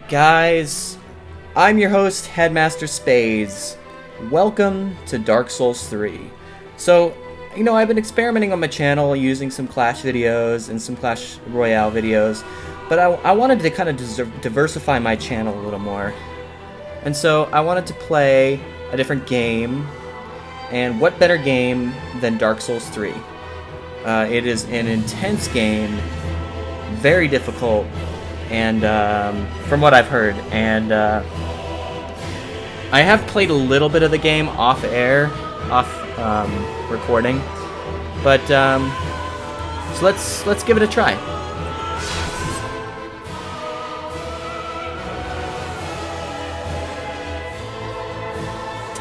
Guys, I'm your host, Headmaster Spades. Welcome to Dark Souls 3. So, I've been experimenting on my channel using some Clash videos and some Clash Royale videos, but I wanted to kind of diversify my channel a little more. And so I wanted to play a different game, and what better game than Dark Souls 3? It is an intense game, very difficult, and from what I've heard, and I have played a little bit of the game off air, off recording, but so let's give it a try.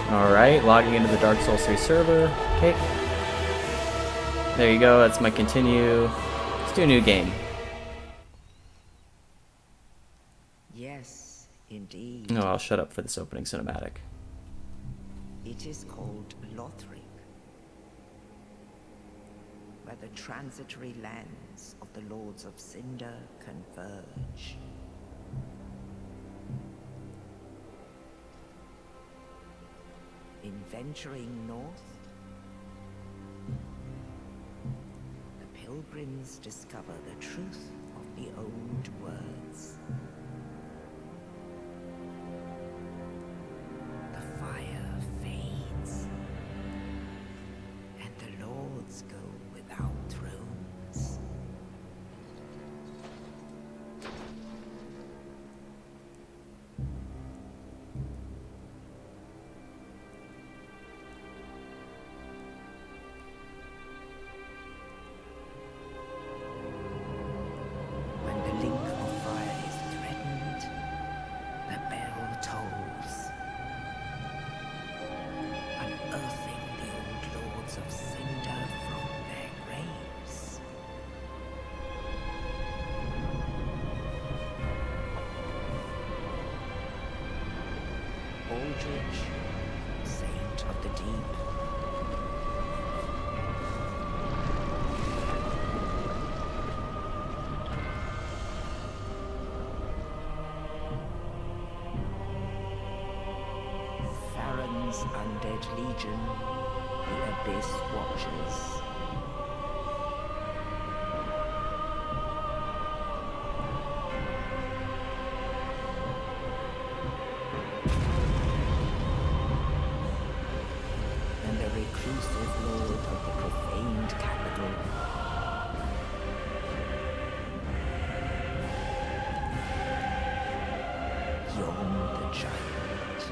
All right, logging into the Dark Souls 3 server. Okay, there you go. That's my continue. Let's do a new game. Yes, indeed. No, I'll shut up for this opening cinematic. It is called Lothric, where the transitory lands of the Lords of Cinder converge. In venturing north, the pilgrims discover the truth of the old words. The fire fades, and the lords go without thrones. When the link of fire is threatened, the bell tolls, unearthing the old lords of Cinder from their graves. Aldrich, saint of the deep. Farron's undead legion, the Abyss Watchers. And the reclusive lord of the profaned capital. Yom the Giant.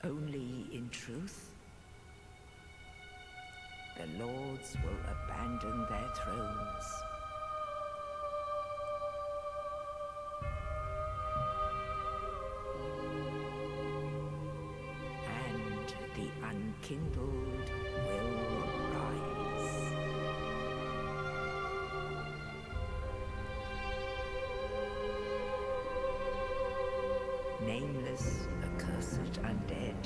Only in truth, the lords will abandon their thrones. And the unkindled will rise. Nameless, accursed undead,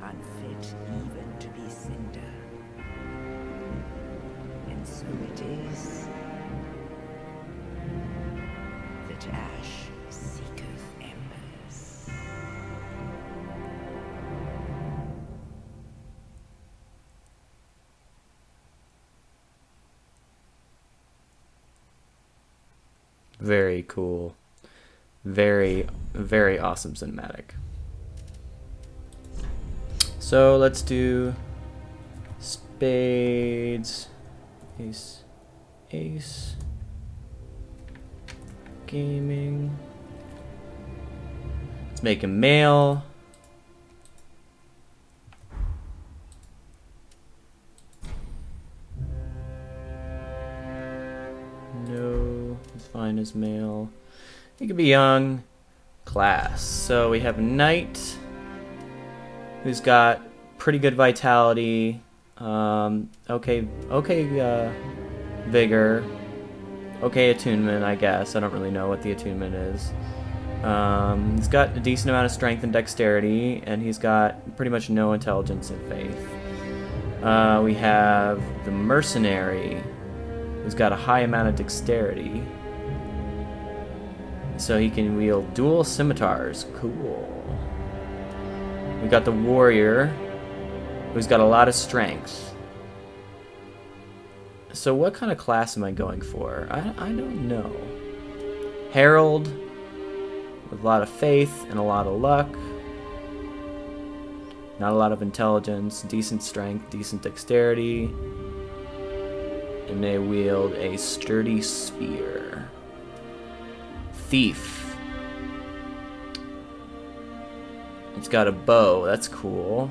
unfit even to be cinder. And so it is that ash seeketh embers. Very cool. Very, very awesome cinematic. So let's do spades, ace, ace, gaming. Let's make him male. No, it's fine as male. He could be young. Class. So we have a knight who's got pretty good vitality. Okay, vigor. Okay attunement, I guess. I don't really know what the attunement is. He's got a decent amount of strength and dexterity, and he's got pretty much no intelligence and faith. We have the mercenary, who's got a high amount of dexterity. So he can wield dual scimitars. Cool. We got the warrior, who's got a lot of strength. So what kind of class am I going for? I don't know. Herald, with a lot of faith and a lot of luck. Not a lot of intelligence, decent strength, decent dexterity. And they wield a sturdy spear. Thief. It's got a bow, that's cool.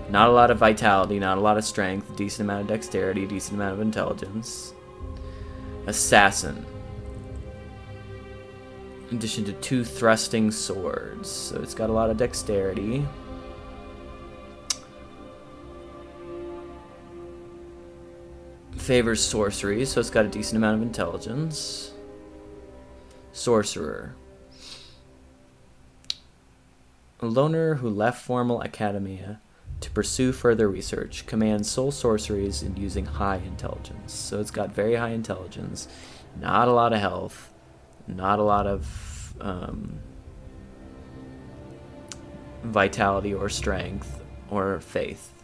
Not a lot of vitality, not a lot of strength, decent amount of dexterity, decent amount of intelligence. Assassin. In addition to 2 thrusting swords. So it's got a lot of dexterity. Favors sorcery, so it's got a decent amount of intelligence. Sorcerer. A loner who left formal academia to pursue further research, commands soul sorceries and using high intelligence. So it's got very high intelligence, not a lot of health, not a lot of vitality or strength or faith.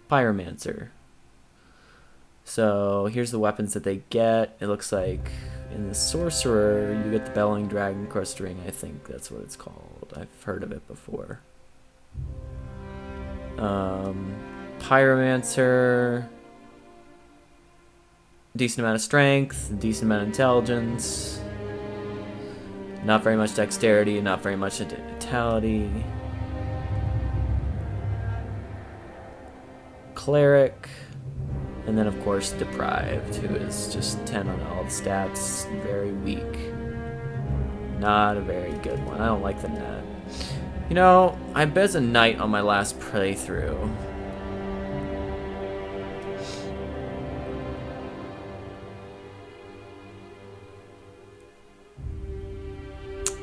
Pyromancer. So here's the weapons that they get. It looks like in the sorcerer you get the Bellowing Dragon Crust Ring. I think that's what it's called. I've heard of it before. Pyromancer, decent amount of strength, decent amount of intelligence, not very much dexterity, not very much vitality. Cleric, and then of course Deprived, who is just 10 on all the stats, very weak. Not a very good one. I don't like the net. You know, I bet as a knight on my last playthrough.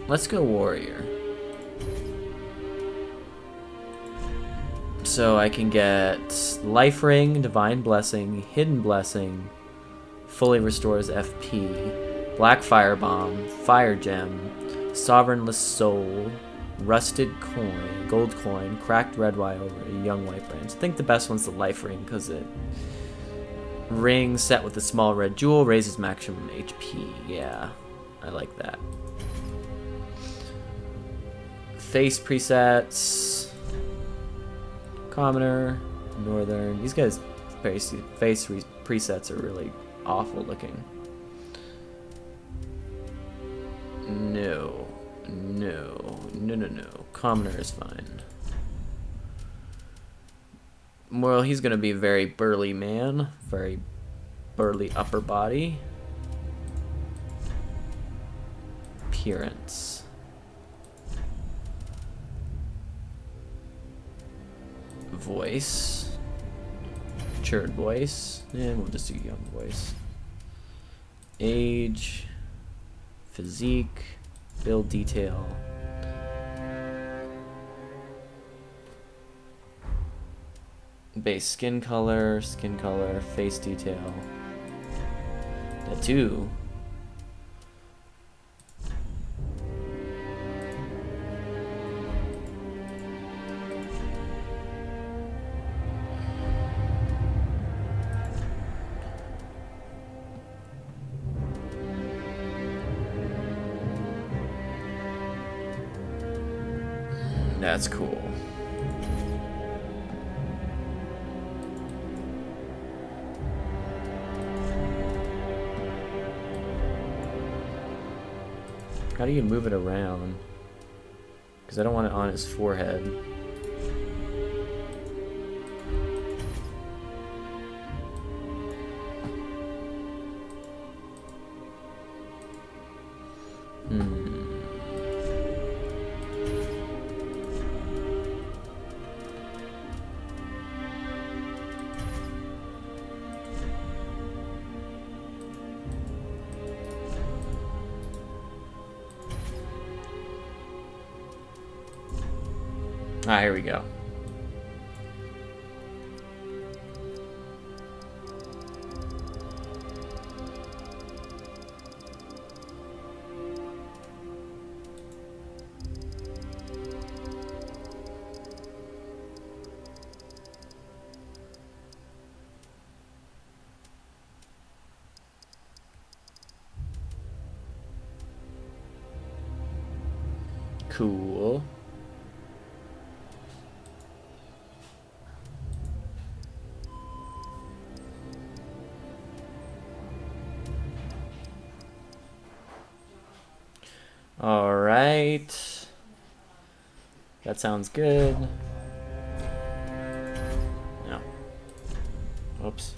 Let's go warrior. So I can get Life Ring, Divine Blessing, Hidden Blessing, fully restores FP, Black Firebomb, Fire Gem, Sovereignless Soul, Rusted Coin, Gold Coin, Cracked Red Wire over a Young White Branch. I think the best one's the Life Ring because it ring set with a small red jewel raises maximum HP. Yeah, I like that. Face presets. Commoner, Northern. These guys' face presets are really awful looking. No. Commoner is fine. Well, he's gonna be a very burly man. Very burly upper body. Appearance. Voice. Matured voice. And we'll just do young voice. Age. Physique. Build detail. Base skin color, face detail. Tattoo. That's cool. How do you move it around? Because I don't want it on his forehead. Ah, here we go. Cool. All right. That sounds good. No. Oops.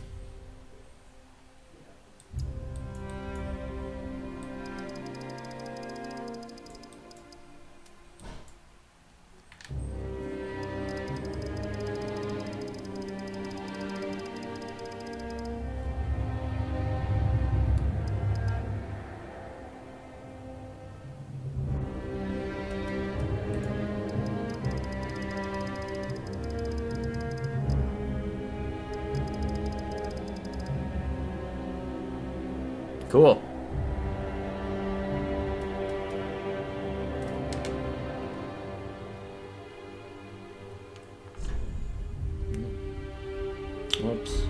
Cool. Whoops.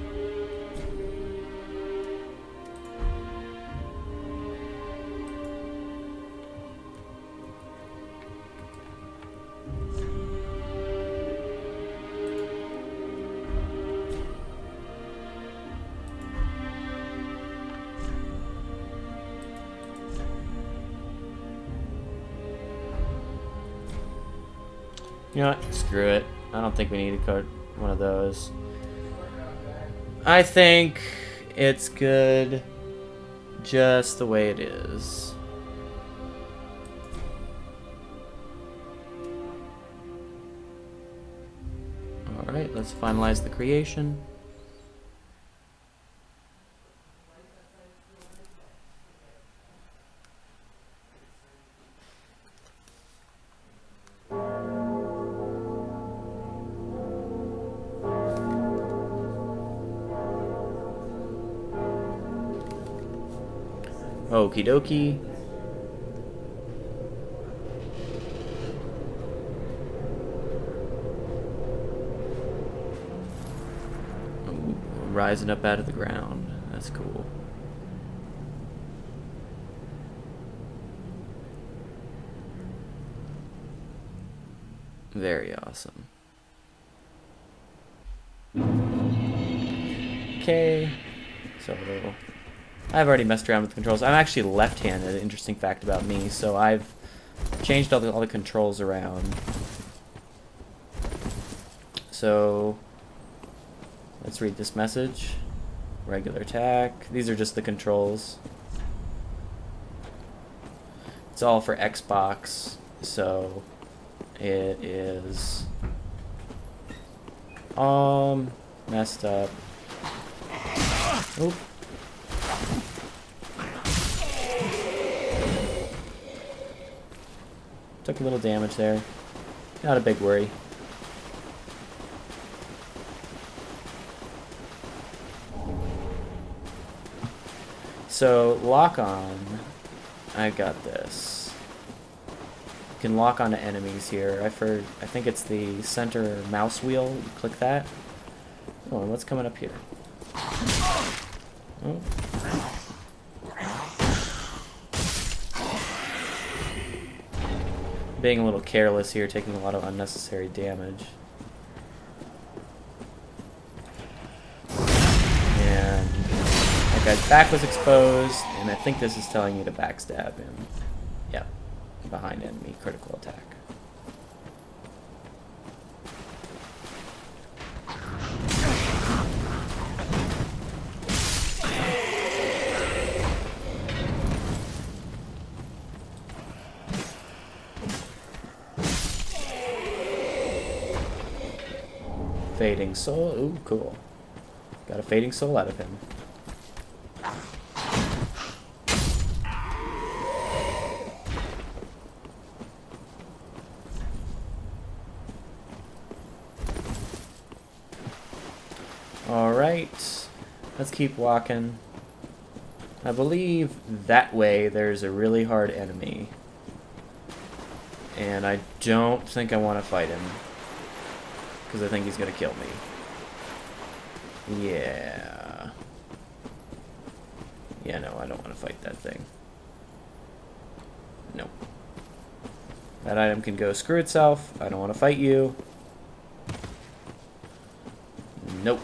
You know what? Screw it. I don't think we need to code one of those. I think it's good just the way it is. Alright, let's finalize the creation. Okie dokie. Ooh, rising up out of the ground. That's cool. Very awesome. Okay. So I've already messed around with the controls. I'm actually left-handed, interesting fact about me, so I've changed all the controls around. So let's read this message. Regular attack. These are just the controls. It's all for Xbox, so it is messed up. Oop. Took a little damage there. Not a big worry. So, lock on. I got this. You can lock onto enemies here. I think it's the center mouse wheel. You click that. Oh, and what's coming up here? Oh. Being a little careless here, taking a lot of unnecessary damage. And that guy's back was exposed, and I think this is telling you to backstab him. Yep, behind enemy, critical attack. Fading soul. Ooh, cool. Got a fading soul out of him. Alright. Let's keep walking. I believe that way there's a really hard enemy. And I don't think I want to fight him. Because I think he's going to kill me. Yeah. Yeah, no, I don't want to fight that thing. Nope. That item can go screw itself. I don't want to fight you. Nope.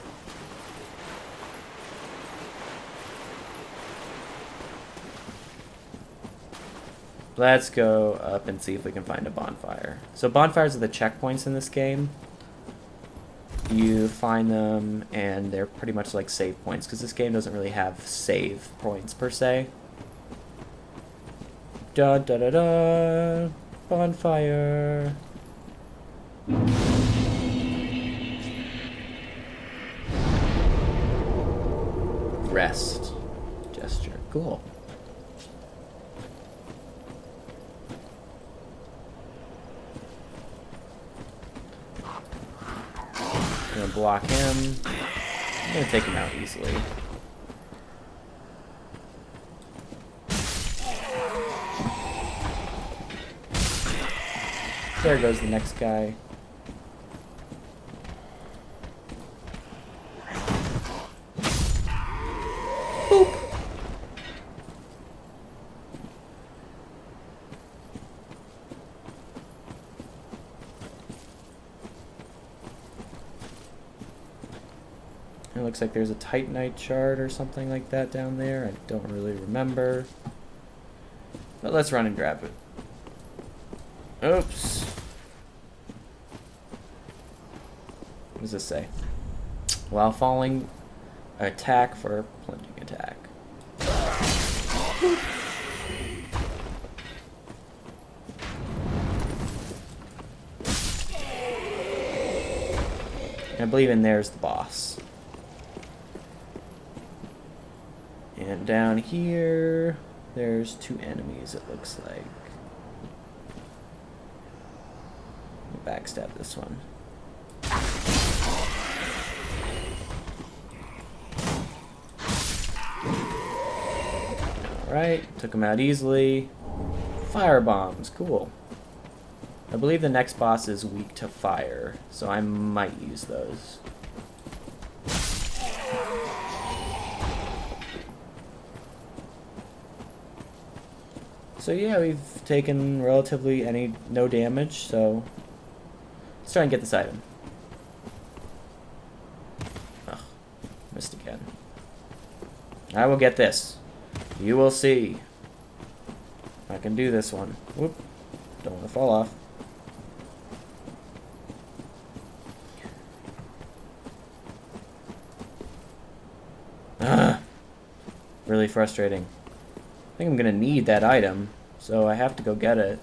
Let's go up and see if we can find a bonfire. So bonfires are the checkpoints in this game. You find them, and they're pretty much like save points, because this game doesn't really have save points per se. Da da da da! Bonfire! Rest. Gesture. Cool. Gonna block him. I'm gonna take him out easily. There goes the next guy. Boop. It looks like there's a Titanite shard or something like that down there. I don't really remember. But let's run and grab it. Oops. What does this say? While falling, attack for plunging attack. I believe in there's the boss. And down here, there's two enemies, it looks like. Backstab this one. Alright, took him out easily. Fire bombs, cool. I believe the next boss is weak to fire, so I might use those. So yeah, we've taken relatively no damage, so let's try and get this item. Ugh, missed again. I will get this. You will see. I can do this one. Whoop. Don't want to fall off. Ugh. Really frustrating. I think I'm gonna need that item, so I have to go get it.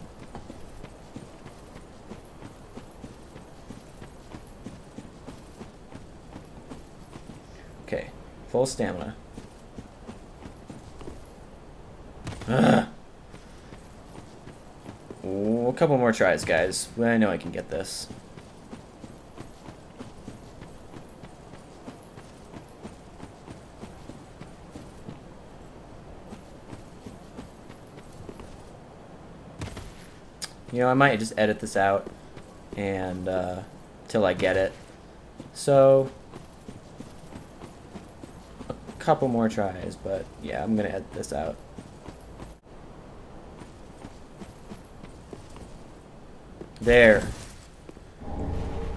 Okay, full stamina. Ugh. Ooh, a couple more tries, guys. I know I can get this. You know, I might just edit this out and till I get it. So a couple more tries, but yeah, I'm gonna edit this out. There.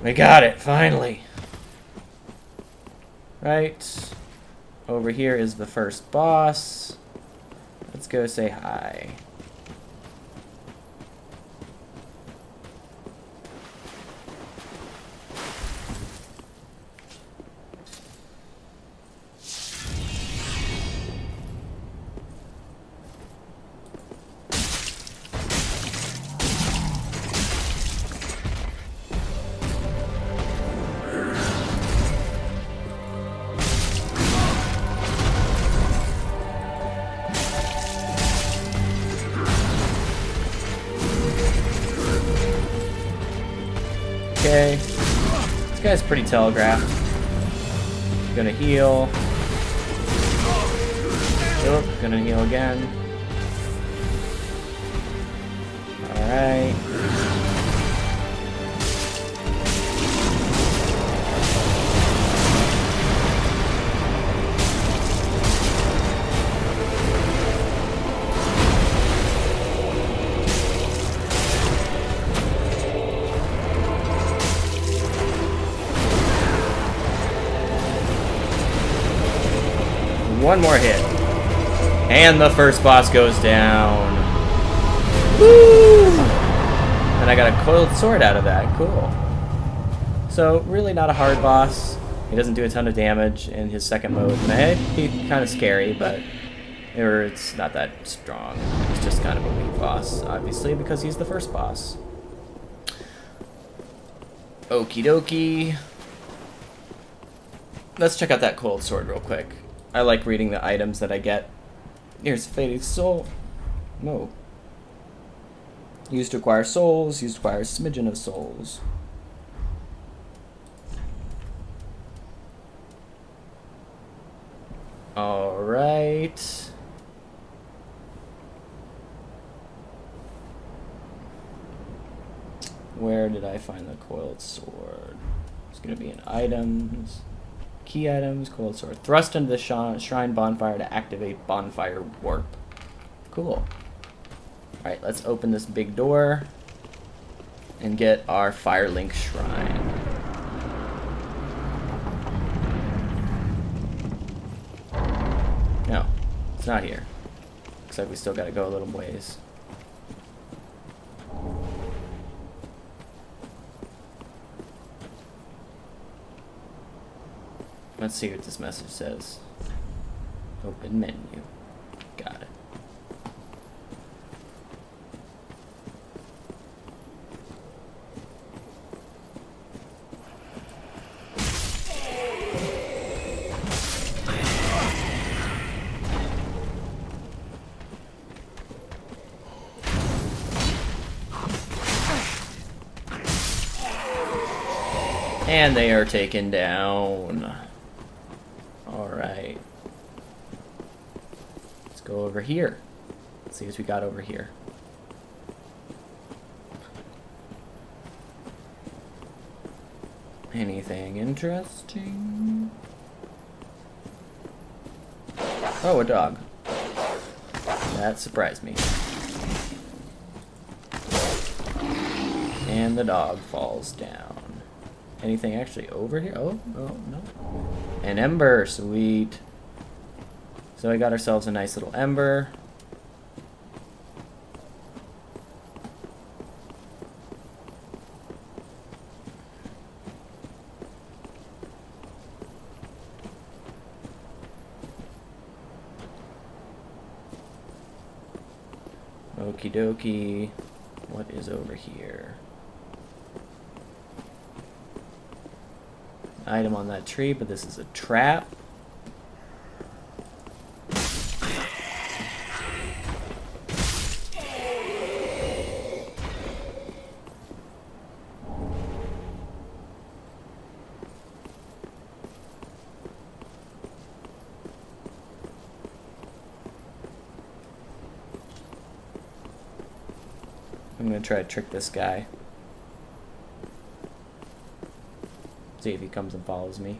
We got it, finally. Right. Over here is the first boss. Let's go say hi. Okay. This guy's pretty telegraphed. Gonna heal. Oh, gonna heal again. Alright. One more hit. And the first boss goes down. Woo! And I got a coiled sword out of that. Cool. So, really not a hard boss. He doesn't do a ton of damage in his second mode. He's kind of scary, but it's not that strong. He's just kind of a weak boss, obviously, because he's the first boss. Okie dokie. Let's check out that coiled sword real quick. I like reading the items that I get. Here's Fading Soul. No. Used to acquire souls. Used to acquire a smidgen of souls. Alright. Where did I find the coiled sword? It's going to be in items. Key items, coiled sword. Thrust into the shrine bonfire to activate bonfire warp. Cool. Alright, let's open this big door and get our Firelink shrine. No, it's not here. Looks like we still gotta go a little ways. Let's see what this message says. Open menu. Got it. And they are taken down. Alright. Let's go over here. Let's see what we got over here. Anything interesting? Oh, a dog. That surprised me. And the dog falls down. Anything actually over here? Oh, no. An ember, sweet. So we got ourselves a nice little ember. Okie dokie. What is over here? Item on that tree, but this is a trap. I'm gonna try to trick this guy. See if he comes and follows me.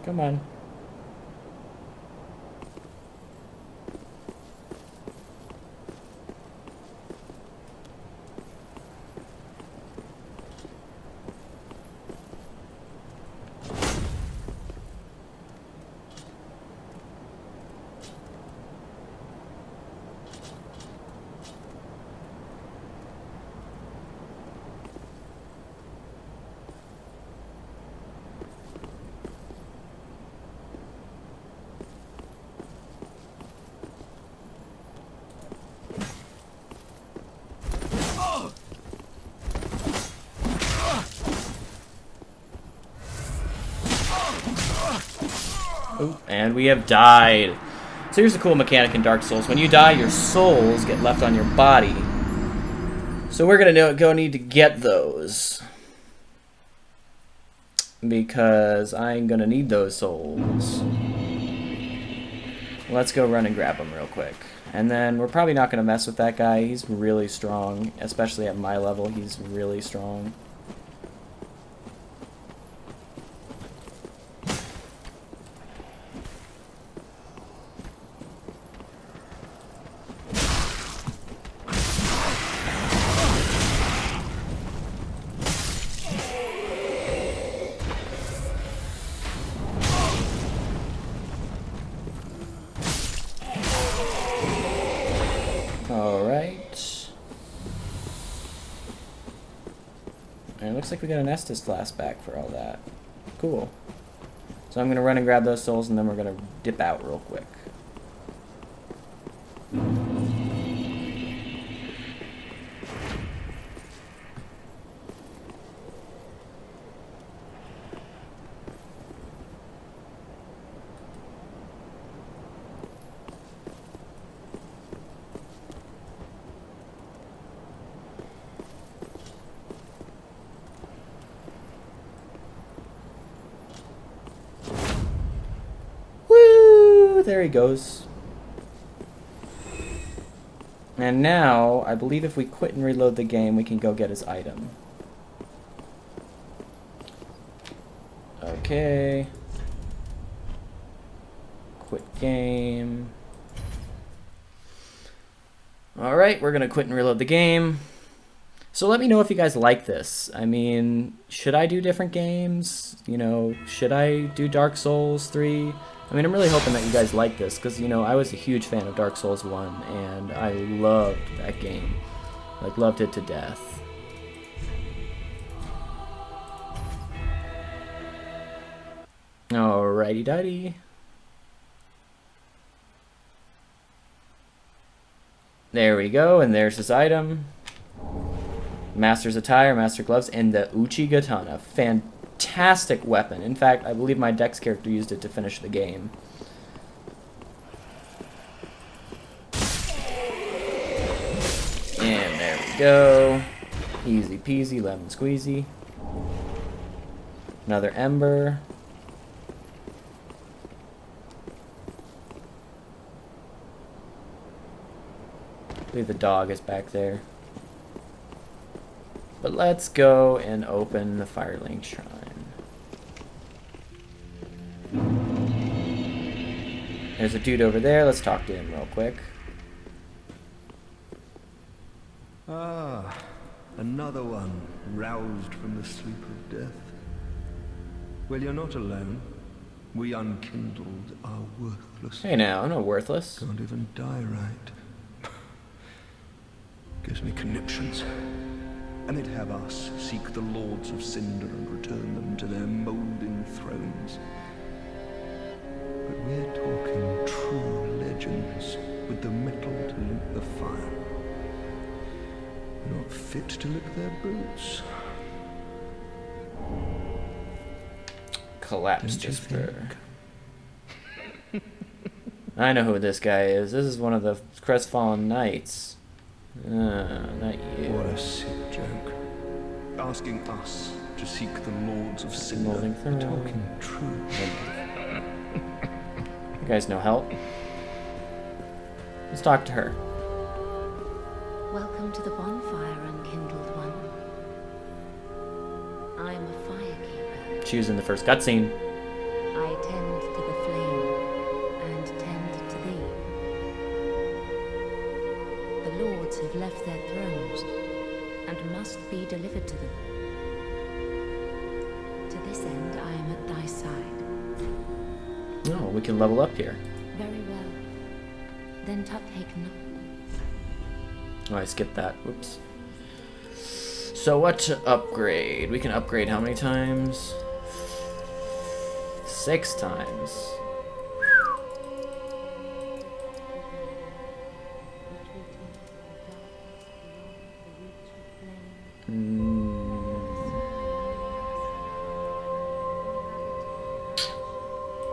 Come on. Ooh, and we have died. So here's the cool mechanic in Dark Souls. When you die, your souls get left on your body. So we're gonna go need to get those. Because I'm gonna need those souls. Let's go run and grab them real quick. And then we're probably not gonna mess with that guy. He's really strong. Especially at my level, he's really strong. Looks like we got an Estus flask back for all that. Cool. So I'm going to run and grab those souls, and then we're going to dip out real quick. There he goes. And now, I believe if we quit and reload the game, we can go get his item. Okay. Quit game. Alright, we're gonna quit and reload the game. So let me know if you guys like this. I mean, should I do different games? You know, should I do Dark Souls 3? I mean, I'm really hoping that you guys like this, because, you know, I was a huge fan of Dark Souls 1, and I loved that game. Like, loved it to death. Alrighty-dighty. There we go, and there's his item. Master's attire, master gloves, and the Uchigatana. Fantastic weapon. In fact, I believe my Dex character used it to finish the game. And there we go. Easy peasy, lemon squeezy. Another ember. I believe the dog is back there. But let's go and open the Firelink Shrine. There's a dude over there. Let's talk to him real quick. Ah, another one roused from the sleep of death. Well, you're not alone. We unkindled are worthless. Hey now, I'm not worthless. Can't even die right. Gives me conniptions. And they'd have us seek the Lords of Cinder and return them to their moulding thrones. But we're talking true legends with the metal to lick the fire. We're not fit to lick their boots. Collapsed Whisper. I know who this guy is. This is one of the Crestfallen Knights. Not you. What a sick joke. Asking us to seek the Lords of Cinder. We're talking true. You guys know help? Let's talk to her. Welcome to the bonfire, unkindled one. I am a firekeeper. She was in the first cutscene. I tend to the flame and tend to thee. The lords have left their thrones and must be delivered to them. To this end, I am at thy side. Oh, we can level up here. Very well. Then take not. Oh, I skipped that. Whoops. So what to upgrade? We can upgrade how many times? 6 times.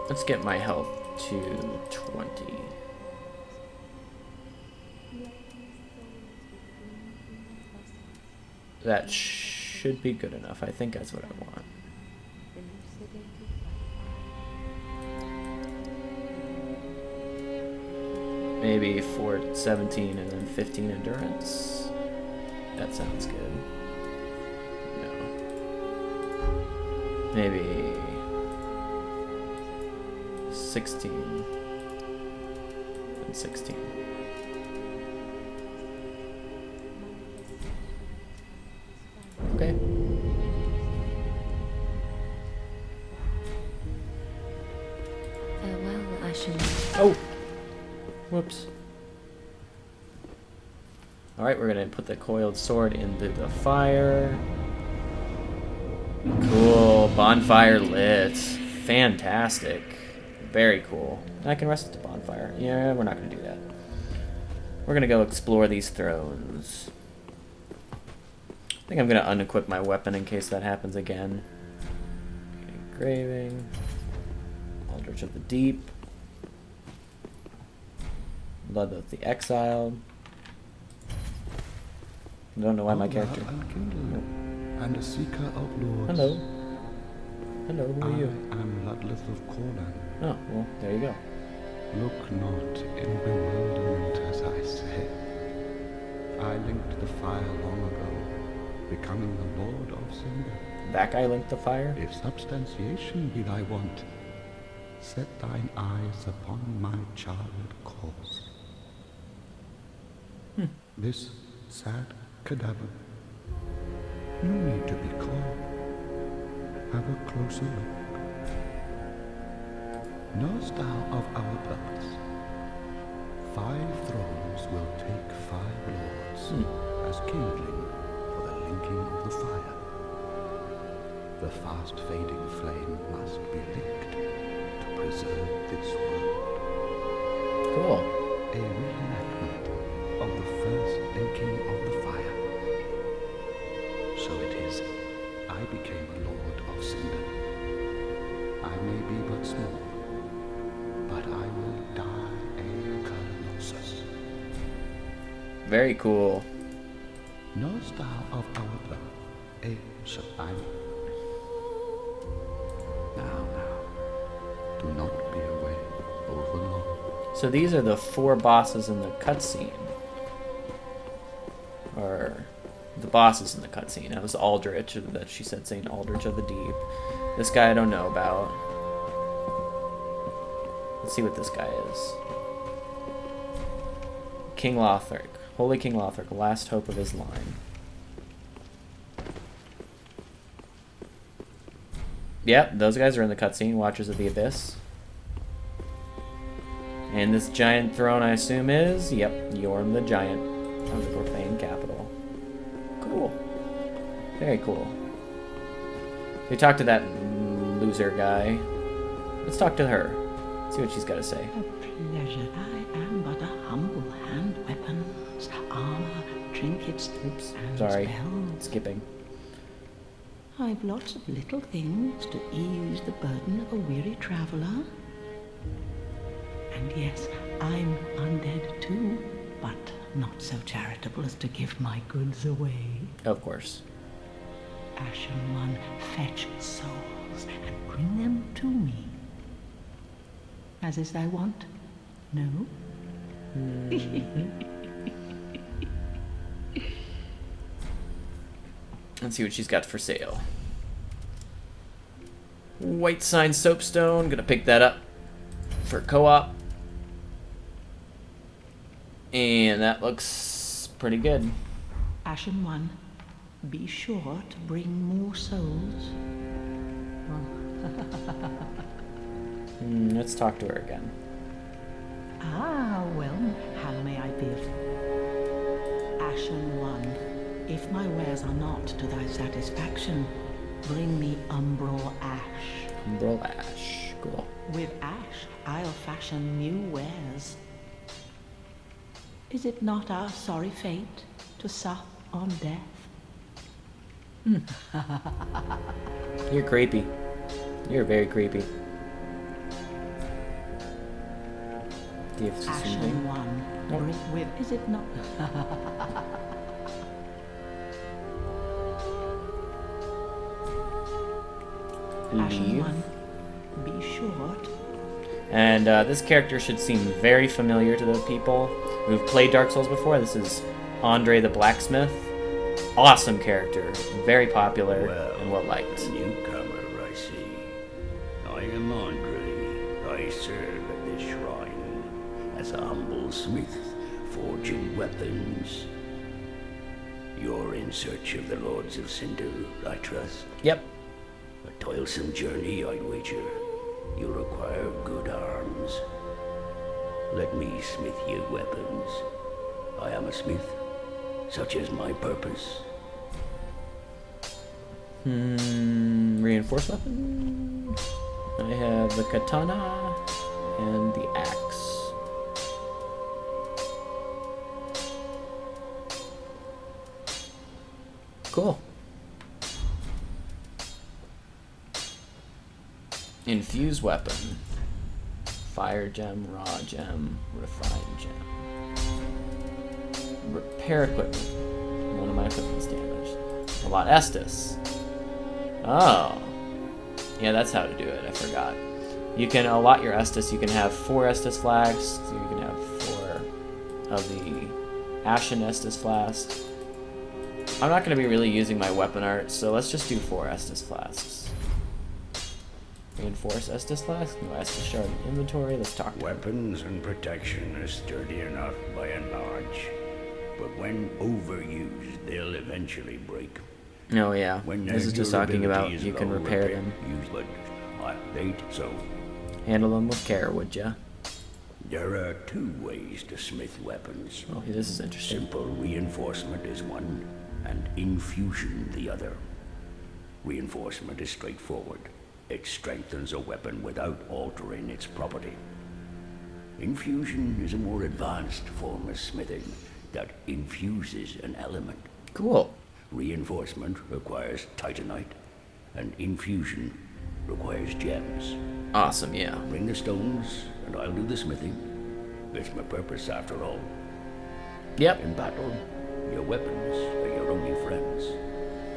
Let's get my health to 20. That should be good enough. I think that's what I want. Maybe 417 and then 15 endurance. That sounds good. No. Maybe 16 and 16. Okay. Farewell, Ashen. Oh! Whoops. Alright, we're gonna put the coiled sword into the fire. Cool. Bonfire lit. Fantastic. Very cool. I can rest at the bonfire. Yeah, we're not gonna do that. We're gonna go explore these thrones. I think I'm gonna unequip my weapon in case that happens again. Engraving. Aldrich of the Deep. Bloodloath the Exiled. I don't know why my character... And a seeker of lords. Hello. Hello, who are you? I am Ludleth of Corlan. Oh, well, there you go. Look not in bewilderment as I say. I linked the fire long ago, becoming the Lord of Cinder. That guy linked the fire? If substantiation be thy want, set thine eyes upon my charred corpse. This sad cadaver, no need to be coy. Have a closer look. Knowest thou of our purpose? 5 thrones will take 5 lords as kindling for the linking of the fire. The fast fading flame must be linked to preserve this world. Cool. A reenactment of the first linking of the fire. So it is, I became a lord of Cinder. I may be but small, but I will die a Colossus. Very cool. Knowest thou of our blood, a Sublime? Now, do not be away over long. So these are the 4 bosses in the cutscene. Or the bosses in the cutscene. That was Aldrich, that she said St. Aldrich of the Deep. This guy I don't know about. Let's see what this guy is. King Lothric. Holy King Lothric, last hope of his line. Yep, those guys are in the cutscene, Watchers of the Abyss. And this giant throne, I assume, is... Yep, Yorm the Giant of the Profane Capital. Cool. Very cool. We talked to that loser guy. Let's talk to her. See what she's got to say. A pleasure. I am but a humble hand weapons, armor, trinkets, Oops, and sorry. spells. Skipping. I've lots of little things to ease the burden of a weary traveler. And yes, I'm undead too, but not so charitable as to give my goods away. Of course. Ashen One, fetch souls and bring them to me. As is thy wont? No? Let's see what she's got for sale. White Sign Soapstone. Gonna pick that up for co-op. And that looks pretty good. Ashen One, be sure to bring more souls. Let's talk to her again. Ah, well, how may I be of... Ashen One, if my wares are not to thy satisfaction, bring me umbral ash. Umbral Ash. Cool. With ash, I'll fashion new wares. Is it not our sorry fate to sup on death? You're creepy. You're very creepy. Do you have to Ashen something? One, Nope. bring with... Is it not... Ashen leave. One, be short. And this character should seem very familiar to the people who've played Dark Souls before. This is Andre the Blacksmith. Awesome character, very popular and well liked. Newcomer, I see. I am Andre. I serve at this shrine as a humble smith, forging weapons. You're in search of the Lords of Cinder, I trust. Yep. A toilsome journey, I'd wager. You'll require good arms. Let me smith you weapons. I am a smith. Such is my purpose. Reinforced weapon. I have the katana and the axe. Cool. Infuse weapon. Fire gem, raw gem, refined gem. Repair equipment. None of my equipment's damaged. A lot Estus. Oh. Yeah, that's how to do it. I forgot. You can allot your Estus. You can have 4 Estus flasks. So you can have 4 of the Ashen Estus flasks. I'm not going to be really using my weapon art, so let's just do 4 Estus flasks. Reinforce Estus flask. No Estus shard in inventory. Let's talk to him. Weapons and protection are sturdy enough by and large, but when overused, they'll eventually break. Oh yeah, When this is just talking about you can repair them. Use but date, so Handle them with care, would ya? there are 2 ways to smith weapons. Oh, this is interesting. Simple reinforcement is one, and infusion the other. Reinforcement is straightforward. It strengthens a weapon without altering its property. Infusion is a more advanced form of smithing that infuses an element. Cool. Reinforcement requires titanite, and infusion requires gems. Awesome, yeah. Bring the stones, and I'll do the smithing. It's my purpose, after all. Yep. In battle, your weapons are your only friends.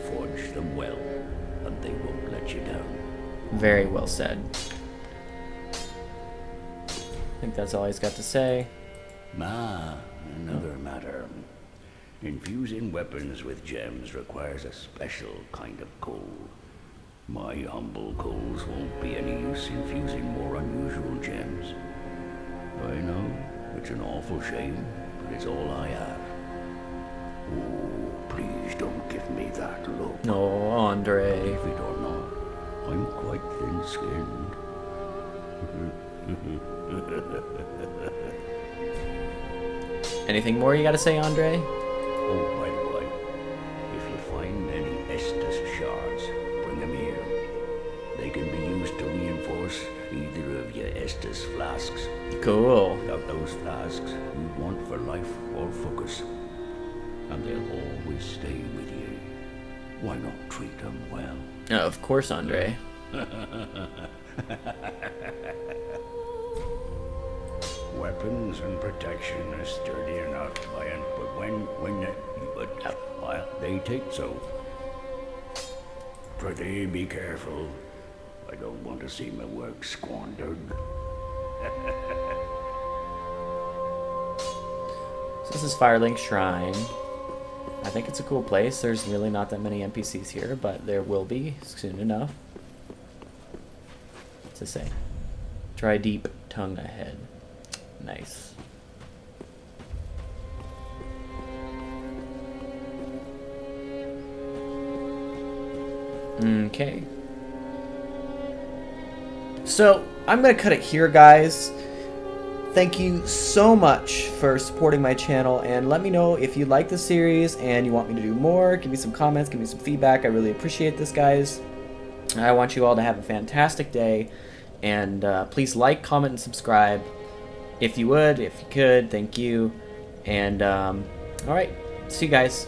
Forge them well, and they won't let you down. Very well said. I think that's all he's got to say. Another matter. Infusing weapons with gems requires a special kind of coal. My humble coals won't be any use infusing more unusual gems. I know, it's an awful shame, but it's all I have. Oh, please don't give me that look. No, Andre. Believe it or not, I'm quite thin-skinned. Anything more you gotta say, Andre? Oh, by the way, if you find any Estus shards, bring them here. They can be used to reinforce either of your Estus flasks. Cool. Without those flasks, you'd want for life or focus. And they'll always stay with you. Why not treat them well? Oh, of course, Andre. Weapons and protection are sturdy enough, but they take so. Prithee, be careful. I don't want to see my work squandered. So this is Firelink Shrine. I think it's a cool place. There's really not that many NPCs here, but there will be soon enough. What's it say? Try deep tongue ahead. Nice. Okay. So, I'm going to cut it here, guys. Thank you so much for supporting my channel, and let me know if you like the series and you want me to do more. Give me some comments, give me some feedback. I really appreciate this, guys. I want you all to have a fantastic day, and please like, comment, and subscribe. If you would, if you could, thank you. And, alright, see you guys.